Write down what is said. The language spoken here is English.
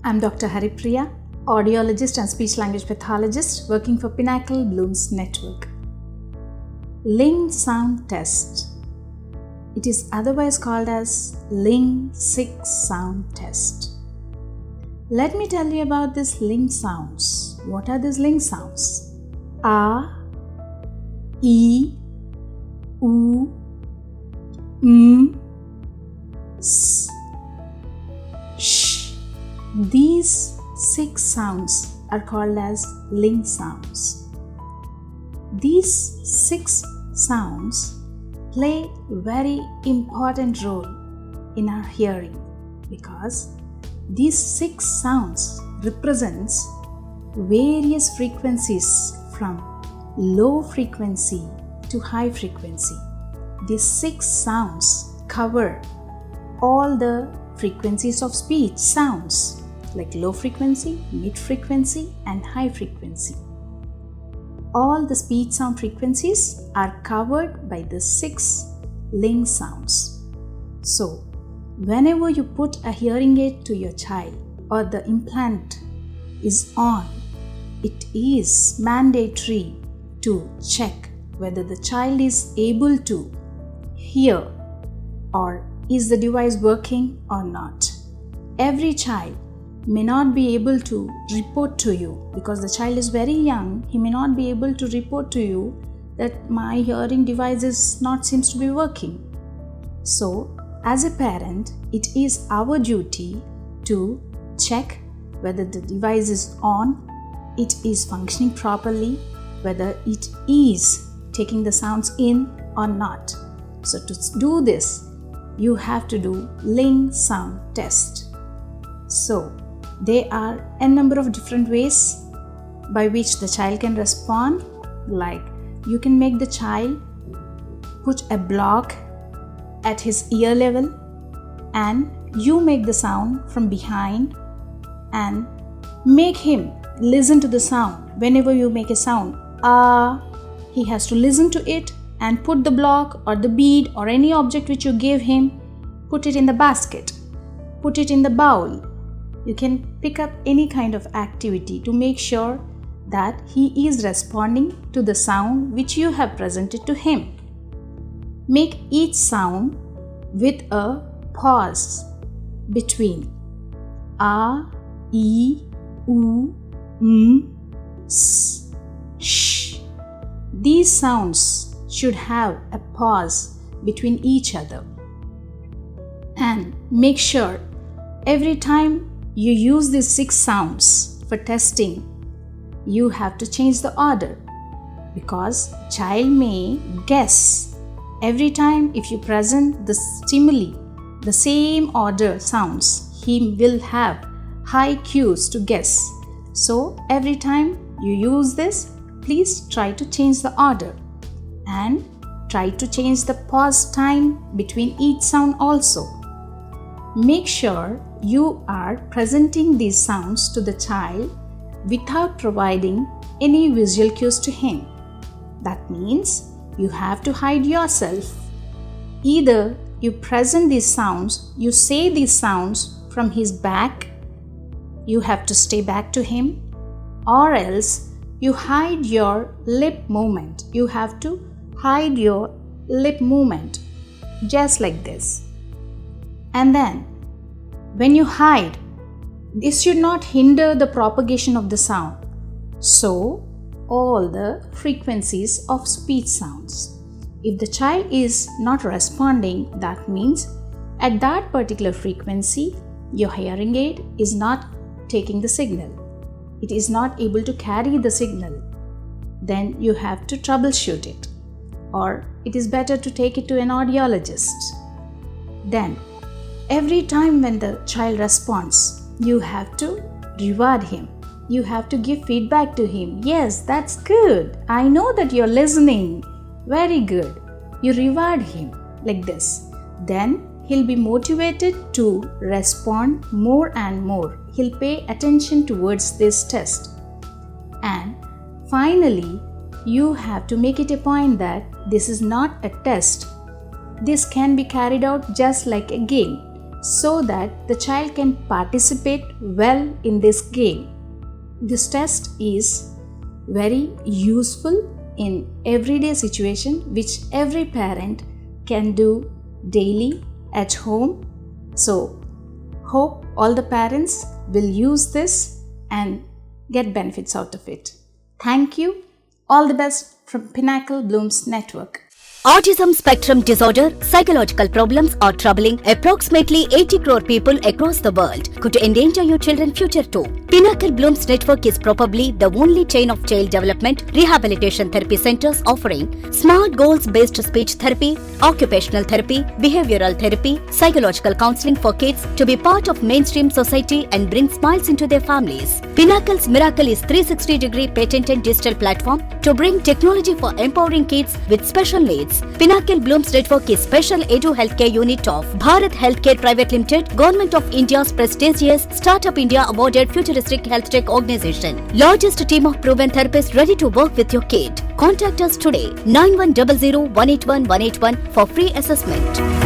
I'm Dr. Haripriya, audiologist and speech-language pathologist working for Pinnacle Blooms Network. Ling sound test. It is otherwise called as Ling 6 sound test. Let me tell you about these Ling sounds. What are these Ling sounds? A, E, U, S, Sh. These 6 sounds are called as Ling sounds. These 6 sounds play a very important role in our hearing because these 6 sounds represents various frequencies from low frequency to high frequency. These 6 sounds cover all the frequencies of speech sounds like low frequency, mid frequency and high frequency. All the speech sound frequencies are covered by the 6 Ling sounds. So, whenever you put a hearing aid to your child or the implant is on, it is mandatory to check whether the child is able to hear or is the device working or not. Every child may not be able to report to you because the child is very young. He may not be able to report to you that my hearing device seems to be working. So, as a parent, it is our duty to check whether the device is on, it is functioning properly, whether it is taking the sounds in or not. So, to do this, you have to do Ling sound test. So, there are a number of different ways by which the child can respond. Like, you can make the child put a block at his ear level and you make the sound from behind and make him listen to the sound. Whenever you make a sound, he has to listen to it and put the block or the bead or any object which you gave him, put it in the basket, put it in the bowl. You can pick up any kind of activity to make sure that he is responding to the sound which you have presented to him. Make each sound with a pause between A, E, U, S, Sh. These sounds should have a pause between each other. And make sure every time you use these 6 sounds for testing, you have to change the order because child may guess. Every time if you present the stimuli, the same order sounds, he will have high cues to guess. So every time you use this, please try to change the order and try to change the pause time between each sound also. Make sure you are presenting these sounds to the child without providing any visual cues to him. That means you have to hide yourself. Either you present these sounds, you say these sounds from his back, you have to stay back to him, or else you hide your lip movement. You have to hide your lip movement just like this. And then when you hide, this should not hinder the propagation of the sound. So, all the frequencies of speech sounds. If the child is not responding, that means at that particular frequency, your hearing aid is not taking the signal. It is not able to carry the signal. Then you have to troubleshoot it. Or it is better to take it to an audiologist. Then, every time when the child responds, you have to reward him. You have to give feedback to him. Yes, that's good. I know that you're listening. Very good. You reward him like this. Then he'll be motivated to respond more and more. He'll pay attention towards this test. And finally, you have to make it a point that this is not a test. This can be carried out just like a game. so that the child can participate well in this game. This test is very useful in everyday situation which every parent can do daily at home. So, hope all the parents will use this and get benefits out of it. Thank you. All the best from Pinnacle Blooms Network. Autism spectrum disorder, psychological problems are troubling approximately 80 crore people across the world. Could endanger your children's future too. Pinnacle Blooms Network is probably the only chain of child development rehabilitation therapy centers offering smart goals-based speech therapy, occupational therapy, behavioral therapy, psychological counseling for kids to be part of mainstream society and bring smiles into their families. Pinnacle's Mirracle is 360-degree patented digital platform to bring technology for empowering kids with special needs. Pinnacle Blooms Network is special Edu Healthcare Unit of Bharat Healthcare Private Limited, Government of India's prestigious Startup India awarded futuristic health tech organization. Largest team of proven therapists ready to work with your kid. Contact us today 9100 181 181 for free assessment.